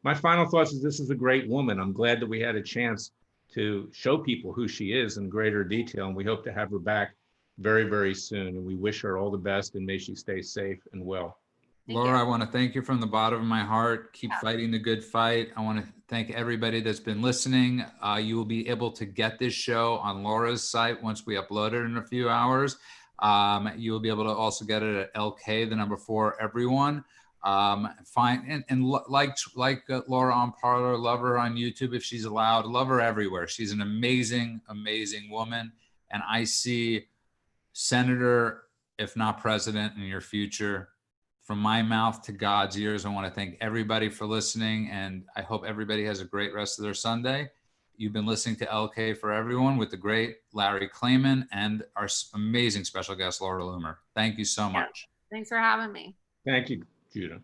My final thoughts is this is a great woman. I'm glad that we had a chance to show people who she is in greater detail, and we hope to have her back very, very soon. And we wish her all the best, and may she stay safe and well. Thank Laura, you. I want to thank you from the bottom of my heart. Keep fighting the good fight. I want to thank everybody that's been listening. You will be able to get this show on Laura's site once we upload it in a few hours. You will be able to also get it at LK, the number 4, everyone. Fine. And like Laura on Parler, love her on YouTube if she's allowed. Love her everywhere. She's an amazing, amazing woman. And I see senator, if not president, in your future. From my mouth to God's ears, I want to thank everybody for listening, and I hope everybody has a great rest of their Sunday. You've been listening to LK for Everyone with the great Larry Clayman and our amazing special guest, Laura Loomer. Thank you so much. Thanks for having me. Thank you, Judah.